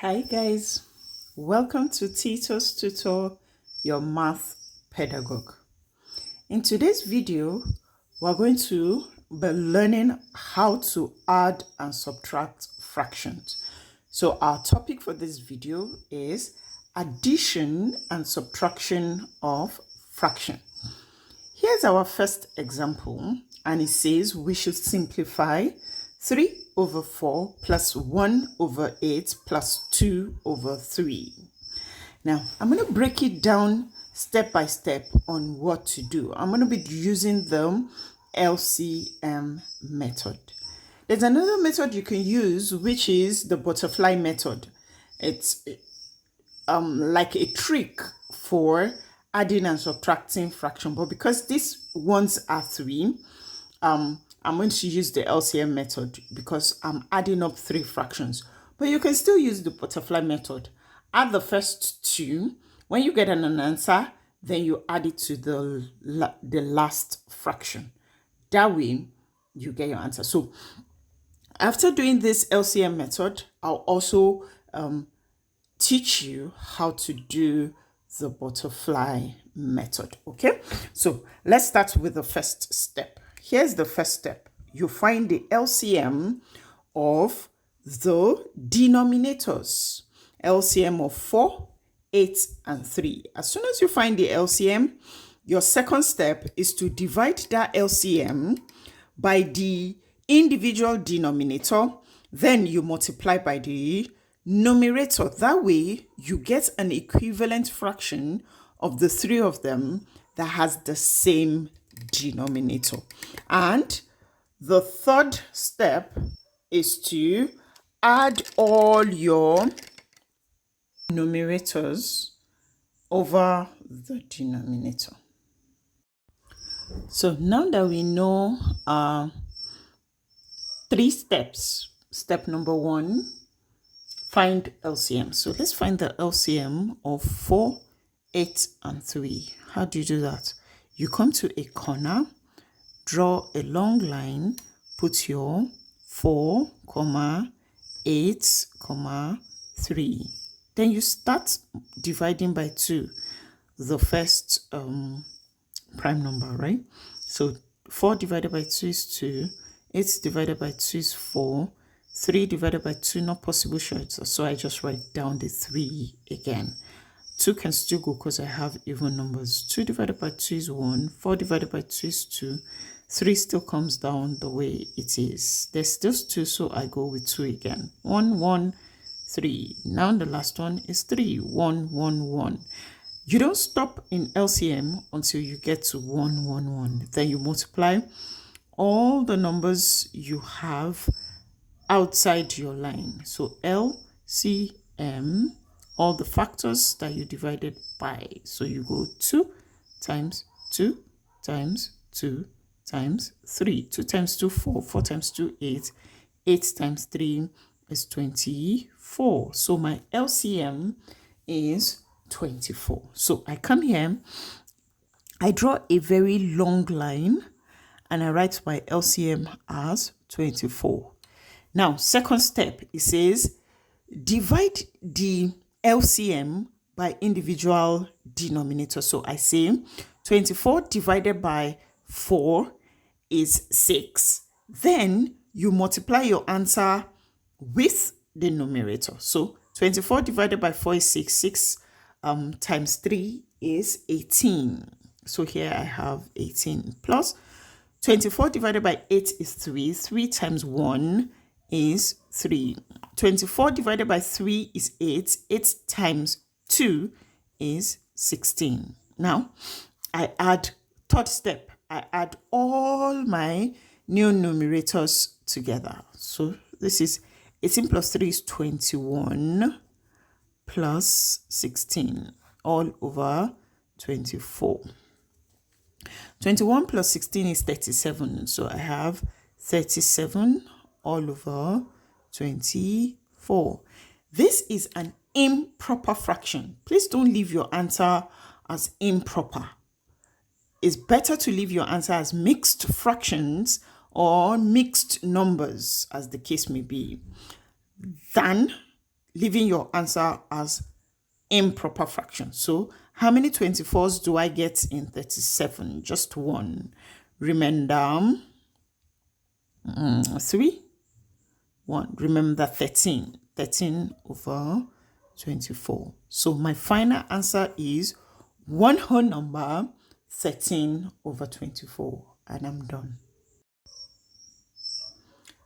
Hi guys, welcome to Titostutor Your Math Pedagogue. In today's video, we're going to be learning how to add and subtract fractions. So our topic for this video is addition and subtraction of fraction. Here's our first example, and it says we should simplify 3 over 4 plus 1 over 8 plus 2 over 3. Now, I'm going to break it down step by step on what to do. I'm going to be using the LCM method. There's another method you can use, which is the butterfly method. It's like a trick for adding and subtracting fraction, but because these ones are 3, I'm going to use the LCM method because I'm adding up 3 fractions. But you can still use the butterfly method. Add the first 2. When you get an answer, then you add it to the last fraction. That way, you get your answer. So after doing this LCM method, I'll also teach you how to do the butterfly method. Okay, so let's start with the first step. Here's the first step. You find the LCM of the denominators. LCM of 4, 8, and 3. As soon as you find the LCM, your second step is to divide that LCM by the individual denominator. Then you multiply by the numerator. That way, you get an equivalent fraction of the 3 of them that has the same denominator. And the third step is to add all your numerators over the denominator. So now that we know 3 steps, step number 1, find LCM. So let's find the LCM of 4, 8, and 3. How do you do that? You come to a corner, draw a long line, put your 4, 8, 3. Then you start dividing by 2, the first prime number, right? So 4 divided by 2 is 2, 8 divided by 2 is 4, 3 divided by 2, not possible shorts, so I just write down the 3 again. 2 can still go because I have even numbers. 2 divided by 2 is 1, 4 divided by 2 is 2, 3 still comes down the way it is. There's just 2, so I go with 2 again. 1, 1, 3. Now the last one is 3, 1, 1, 1. You don't stop in LCM until you get to 1, 1, 1. Then you multiply all the numbers you have outside your line. So LCM, all the factors that you divided by. So you go 2 times 2 times 2 times 3. 2 times 2, 4. 4 times 2, 8. 8 times 3 is 24. So my LCM is 24. So I come here, I draw a very long line, and I write my LCM as 24. Now, second step, it says divide the LCM by individual denominator. So I say 24 divided by 4 is 6. Then you multiply your answer with the numerator. So 24 divided by 4 is 6. 6 times 3 is 18. So here I have 18 plus 24 divided by 8 is 3. 3 times 1 is 3. 24 divided by 3 is 8. 8 times 2 is 16. Now, third step, I add all my new numerators together. So this is 18 plus 3 is 21 plus 16 all over 24. 21 plus 16 is 37. So I have 37 all over 24. This is an improper fraction. Please don't leave your answer as improper. It's better to leave your answer as mixed fractions or mixed numbers, as the case may be, than leaving your answer as improper fraction. So how many 24s do I get in 37? Just one. Remember 3, 1. Remember 13. 13 over 24. So my final answer is one whole number, 13 over 24. And I'm done.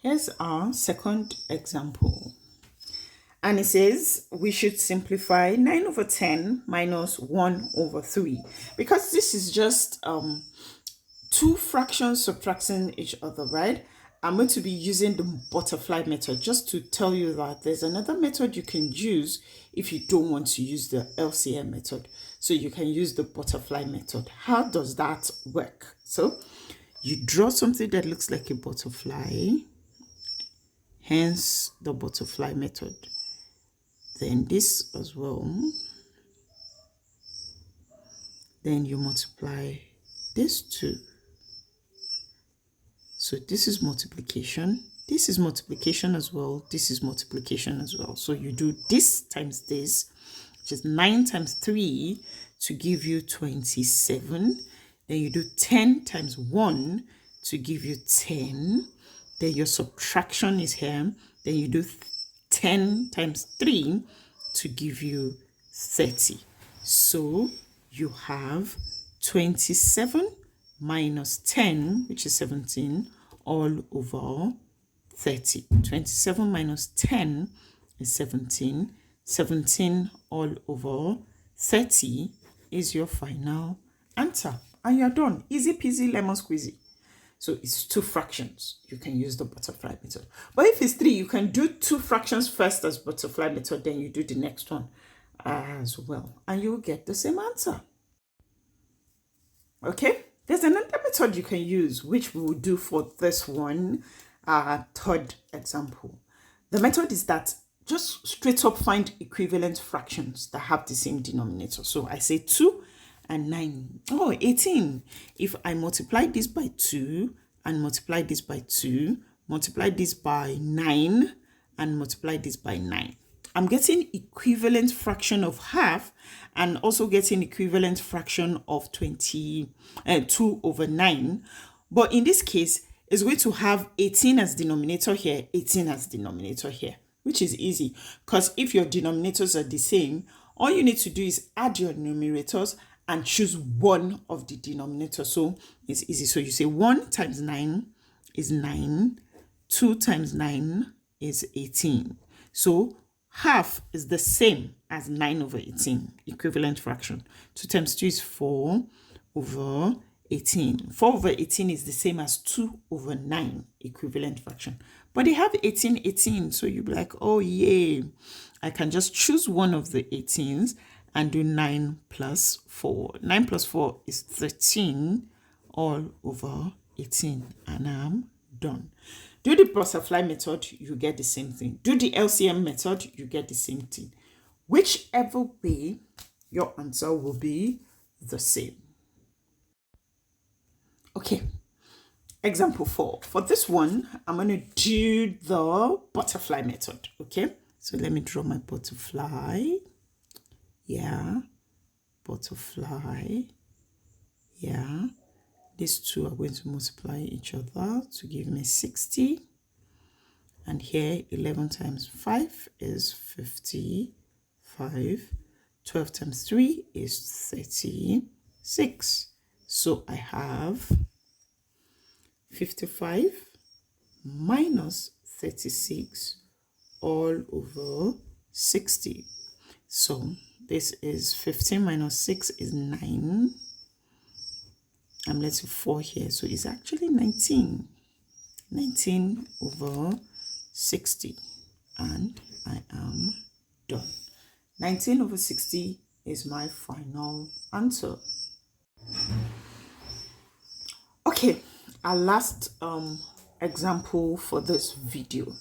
Here's our second example. And it says we should simplify 9 over 10 minus 1 over 3. Because this is just two fractions subtracting each other, right? I'm going to be using the butterfly method just to tell you that there's another method you can use if you don't want to use the LCM method. So you can use the butterfly method. How does that work? So you draw something that looks like a butterfly, hence the butterfly method. Then this as well. Then you multiply this 2. So this is multiplication. This is multiplication as well. This is multiplication as well. So you do this times this, which is 9 times 3 to give you 27. Then you do 10 times 1 to give you 10. Then your subtraction is here. Then you do 10 times 3 to give you 30. So you have 27 minus 10, which is 17, all over 30. 27 minus 10 is 17. 17 all over 30 is your final answer. And you're done. Easy peasy, lemon squeezy. So it's two fractions. You can use the butterfly method. But if it's 3, you can do two fractions first as butterfly method, then you do the next one as well. And you'll get the same answer. Okay? There's another method you can use, which we will do for this one, third example. The method is that just straight up find equivalent fractions that have the same denominator. So I say 2 and 9. Oh, 18. If I multiply this by 2 and multiply this by 2, multiply this by 9 and multiply this by 9. I'm getting equivalent fraction of half and also getting equivalent fraction of 2 over 9. But in this case, it's going to have 18 as denominator here, 18 as denominator here, which is easy because if your denominators are the same, all you need to do is add your numerators and choose one of the denominators. So it's easy. So you say 1 times 9 is 9, 2 times 9 is 18. So half is the same as 9 over 18, equivalent fraction. 2 times 2 is 4 over 18. 4 over 18 is the same as 2 over 9, equivalent fraction. But they have 18, 18. So you'll be like, oh, yay. I can just choose one of the 18s and do 9 plus 4. 9 plus 4 is 13 all over 18. And I'm done. Do the butterfly method, you get the same thing. Do the LCM method, you get the same thing. Whichever way, your answer will be the same. Okay, example 4. For this one, I'm going to do the butterfly method, okay? So let me draw my butterfly. Yeah, butterfly. Yeah. These two are going to multiply each other to give me 60. And here, 11 times 5 is 55. 12 times 3 is 36. So I have 55 minus 36 all over 60. So this is 15 minus 6 is 9. I'm left with 4 here, so it's actually 19. 19 over 60, and I am done. 19 over 60 is my final answer. Okay, our last example for this video.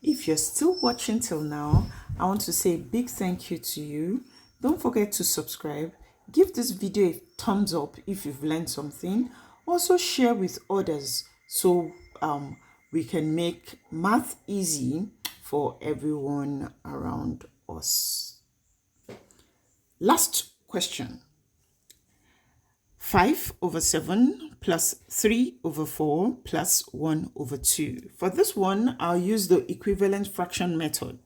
If you're still watching till now, I want to say a big thank you to you. Don't forget to subscribe. Give this video a thumbs up if you've learned something. Also share with others so we can make math easy for everyone around us. Last question. 5/7 plus 3/4 plus 1/2. For this one, I'll use the equivalent fraction method.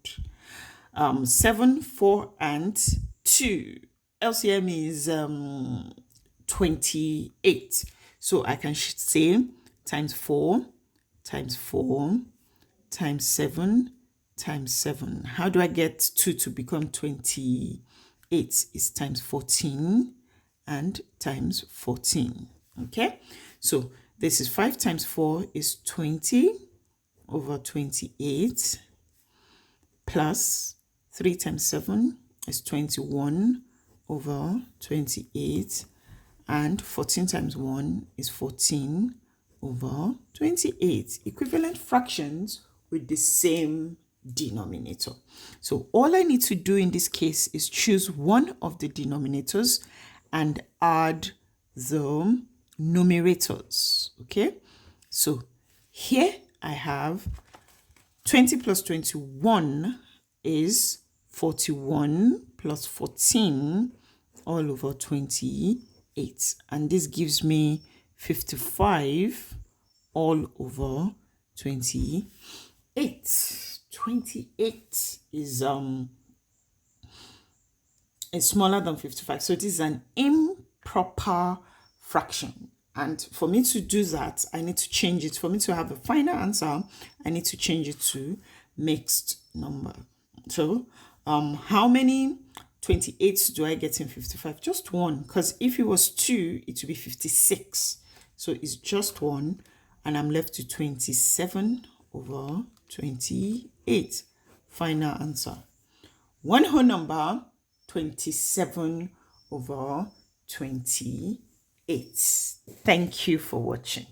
7, 4, and 2. LCM is 28. So I can say times 4 times 4 times 7 times 7. How do I get 2 to become 28? It's times 14 and times 14. Okay, so this is 5 times 4 is 20 over 28 plus 3 times 7 is 21 over 28, and 14 times 1 is 14 over 28. Equivalent fractions with the same denominator. So all I need to do in this case is choose one of the denominators and add the numerators. Okay, so here I have 20 plus 21 is 41 plus 14 all over 28. And this gives me 55 all over 28. 28 is smaller than 55. So it is an improper fraction. And for me to do that, I need to change it. For me to have a final answer, I need to change it to mixed number. So how many 28s do I get in 55? Just one, because if it was 2, it would be 56. So it's just one, and I'm left to 27 over 28. Final answer. One whole number, 27 over 28. Thank you for watching.